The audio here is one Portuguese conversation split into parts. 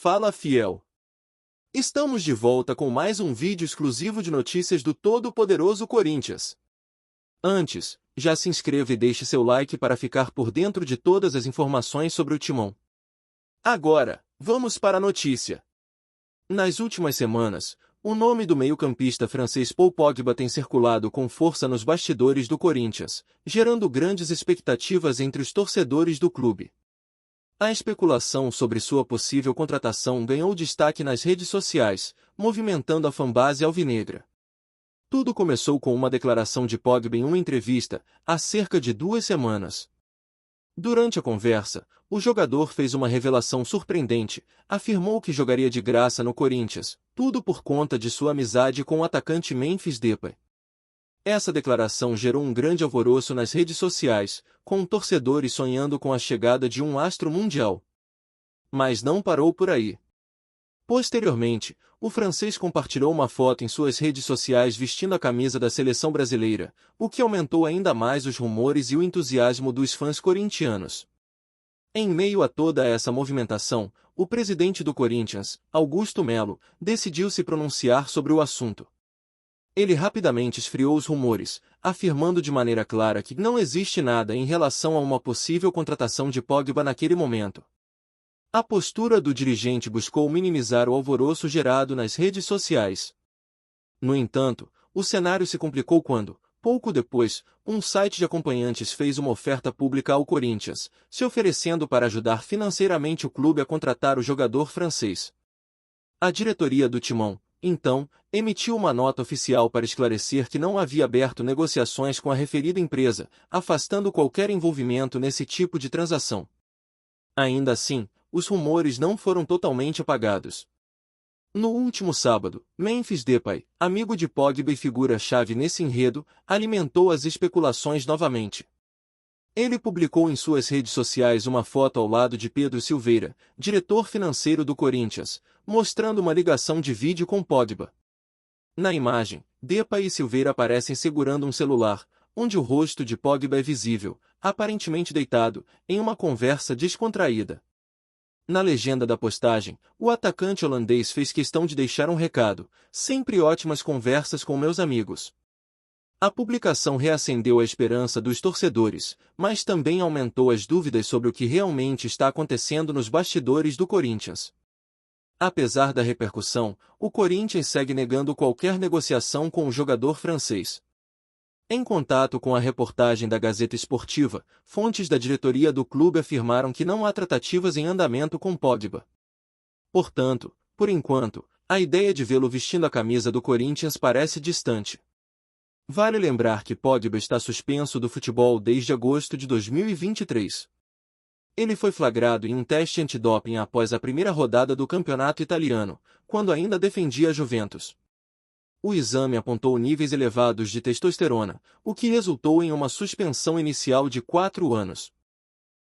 Fala fiel! Estamos de volta com mais um vídeo exclusivo de notícias do todo-poderoso Corinthians. Antes, já se inscreva e deixe seu like para ficar por dentro de todas as informações sobre o Timão. Agora, vamos para a notícia. Nas últimas semanas, o nome do meio-campista francês Paul Pogba tem circulado com força nos bastidores do Corinthians, gerando grandes expectativas entre os torcedores do clube. A especulação sobre sua possível contratação ganhou destaque nas redes sociais, movimentando a fanbase alvinegra. Tudo começou com uma declaração de Pogba em uma entrevista, há cerca de 2 semanas. Durante a conversa, o jogador fez uma revelação surpreendente, afirmou que jogaria de graça no Corinthians, tudo por conta de sua amizade com o atacante Memphis Depay. Essa declaração gerou um grande alvoroço nas redes sociais, com torcedores sonhando com a chegada de um astro mundial. Mas não parou por aí. Posteriormente, o francês compartilhou uma foto em suas redes sociais vestindo a camisa da seleção brasileira, o que aumentou ainda mais os rumores e o entusiasmo dos fãs corintianos. Em meio a toda essa movimentação, o presidente do Corinthians, Augusto Melo, decidiu se pronunciar sobre o assunto. Ele rapidamente esfriou os rumores, afirmando de maneira clara que não existe nada em relação a uma possível contratação de Pogba naquele momento. A postura do dirigente buscou minimizar o alvoroço gerado nas redes sociais. No entanto, o cenário se complicou quando, pouco depois, um site de acompanhantes fez uma oferta pública ao Corinthians, se oferecendo para ajudar financeiramente o clube a contratar o jogador francês. A diretoria do Timão, então, emitiu uma nota oficial para esclarecer que não havia aberto negociações com a referida empresa, afastando qualquer envolvimento nesse tipo de transação. Ainda assim, os rumores não foram totalmente apagados. No último sábado, Memphis Depay, amigo de Pogba e figura-chave nesse enredo, alimentou as especulações novamente. Ele publicou em suas redes sociais uma foto ao lado de Pedro Silveira, diretor financeiro do Corinthians, mostrando uma ligação de vídeo com Pogba. Na imagem, Depay e Silveira aparecem segurando um celular, onde o rosto de Pogba é visível, aparentemente deitado, em uma conversa descontraída. Na legenda da postagem, o atacante holandês fez questão de deixar um recado: sempre ótimas conversas com meus amigos. A publicação reacendeu a esperança dos torcedores, mas também aumentou as dúvidas sobre o que realmente está acontecendo nos bastidores do Corinthians. Apesar da repercussão, o Corinthians segue negando qualquer negociação com o jogador francês. Em contato com a reportagem da Gazeta Esportiva, fontes da diretoria do clube afirmaram que não há tratativas em andamento com Pogba. Portanto, por enquanto, a ideia de vê-lo vestindo a camisa do Corinthians parece distante. Vale lembrar que Pogba está suspenso do futebol desde agosto de 2023. Ele foi flagrado em um teste antidoping após a primeira rodada do campeonato italiano, quando ainda defendia a Juventus. O exame apontou níveis elevados de testosterona, o que resultou em uma suspensão inicial de 4 anos.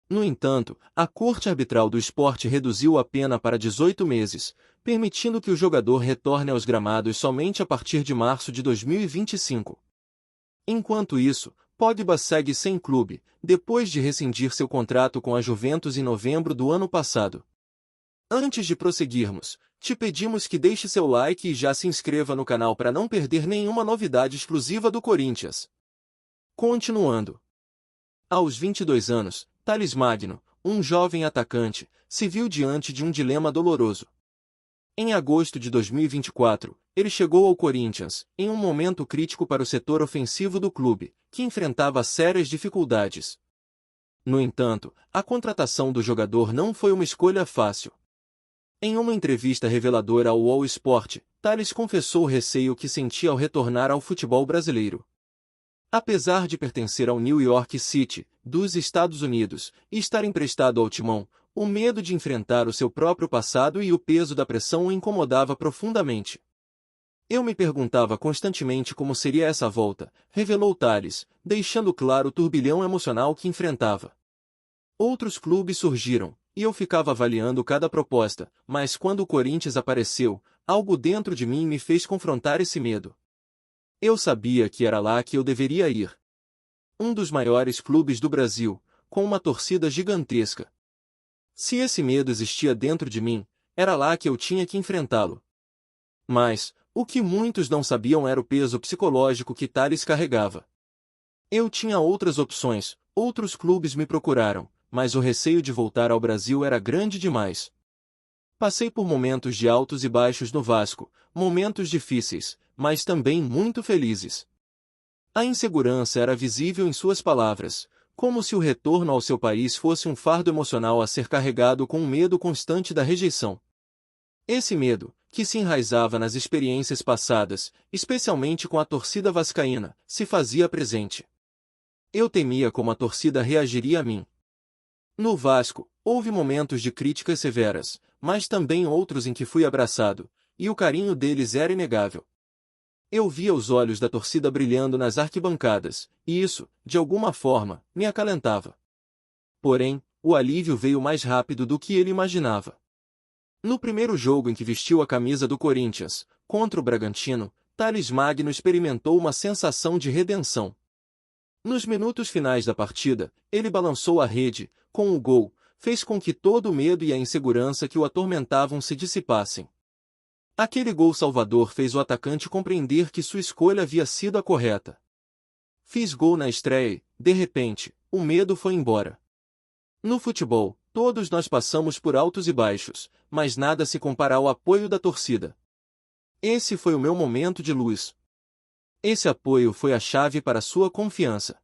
No entanto, a Corte Arbitral do Esporte reduziu a pena para 18 meses, permitindo que o jogador retorne aos gramados somente a partir de março de 2025. Enquanto isso, Pogba segue sem clube, depois de rescindir seu contrato com a Juventus em novembro do ano passado. Antes de prosseguirmos, te pedimos que deixe seu like e já se inscreva no canal para não perder nenhuma novidade exclusiva do Corinthians. Continuando. Aos 22 anos, Thales Magno, um jovem atacante, se viu diante de um dilema doloroso. Em agosto de 2024, ele chegou ao Corinthians, em um momento crítico para o setor ofensivo do clube, que enfrentava sérias dificuldades. No entanto, a contratação do jogador não foi uma escolha fácil. Em uma entrevista reveladora ao All Sport, Thales confessou o receio que sentia ao retornar ao futebol brasileiro. Apesar de pertencer ao New York City, dos Estados Unidos, e estar emprestado ao Timão, o medo de enfrentar o seu próprio passado e o peso da pressão o incomodava profundamente. Eu me perguntava constantemente como seria essa volta, revelou Thales, deixando claro o turbilhão emocional que enfrentava. Outros clubes surgiram, e eu ficava avaliando cada proposta, mas quando o Corinthians apareceu, algo dentro de mim me fez confrontar esse medo. Eu sabia que era lá que eu deveria ir. Um dos maiores clubes do Brasil, com uma torcida gigantesca. Se esse medo existia dentro de mim, era lá que eu tinha que enfrentá-lo. Mas, o que muitos não sabiam era o peso psicológico que Tales carregava. Eu tinha outras opções, outros clubes me procuraram, mas o receio de voltar ao Brasil era grande demais. Passei por momentos de altos e baixos no Vasco, momentos difíceis, mas também muito felizes. A insegurança era visível em suas palavras, como se o retorno ao seu país fosse um fardo emocional a ser carregado com um medo constante da rejeição. Esse medo, que se enraizava nas experiências passadas, especialmente com a torcida vascaína, se fazia presente. Eu temia como a torcida reagiria a mim. No Vasco, houve momentos de críticas severas, mas também outros em que fui abraçado, e o carinho deles era inegável. Eu via os olhos da torcida brilhando nas arquibancadas, e isso, de alguma forma, me acalentava. Porém, o alívio veio mais rápido do que ele imaginava. No primeiro jogo em que vestiu a camisa do Corinthians, contra o Bragantino, Tales Magno experimentou uma sensação de redenção. Nos minutos finais da partida, ele balançou a rede, com o gol, fez com que todo o medo e a insegurança que o atormentavam se dissipassem. Aquele gol salvador fez o atacante compreender que sua escolha havia sido a correta. Fiz gol na estreia e, de repente, o medo foi embora. No futebol, todos nós passamos por altos e baixos, mas nada se compara ao apoio da torcida. Esse foi o meu momento de luz. Esse apoio foi a chave para sua confiança.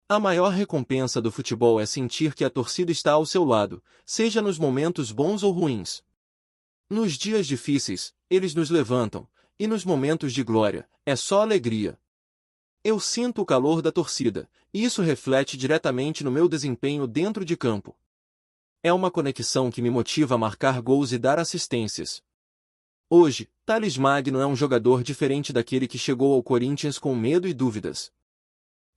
A maior recompensa do futebol é sentir que a torcida está ao seu lado, seja nos momentos bons ou ruins. Nos dias difíceis, eles nos levantam, e nos momentos de glória, é só alegria. Eu sinto o calor da torcida, e isso reflete diretamente no meu desempenho dentro de campo. É uma conexão que me motiva a marcar gols e dar assistências. Hoje, Tales Magno é um jogador diferente daquele que chegou ao Corinthians com medo e dúvidas.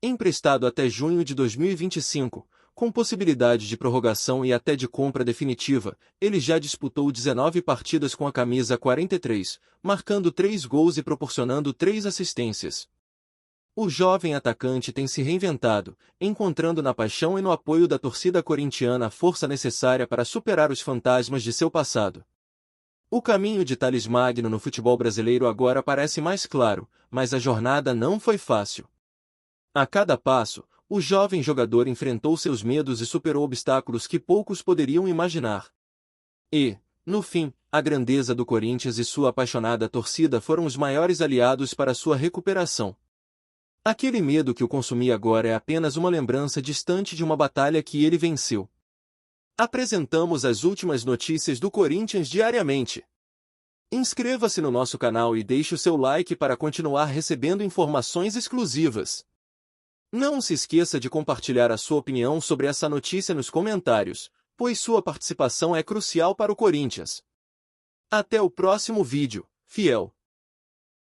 Emprestado até junho de 2025, com possibilidade de prorrogação e até de compra definitiva, ele já disputou 19 partidas com a camisa 43, marcando 3 gols e proporcionando 3 assistências. O jovem atacante tem se reinventado, encontrando na paixão e no apoio da torcida corintiana a força necessária para superar os fantasmas de seu passado. O caminho de Tales Magno no futebol brasileiro agora parece mais claro, mas a jornada não foi fácil. A cada passo, o jovem jogador enfrentou seus medos e superou obstáculos que poucos poderiam imaginar. E, no fim, a grandeza do Corinthians e sua apaixonada torcida foram os maiores aliados para sua recuperação. Aquele medo que o consumia agora é apenas uma lembrança distante de uma batalha que ele venceu. Apresentamos as últimas notícias do Corinthians diariamente. Inscreva-se no nosso canal e deixe o seu like para continuar recebendo informações exclusivas. Não se esqueça de compartilhar a sua opinião sobre essa notícia nos comentários, pois sua participação é crucial para o Corinthians. Até o próximo vídeo, fiel!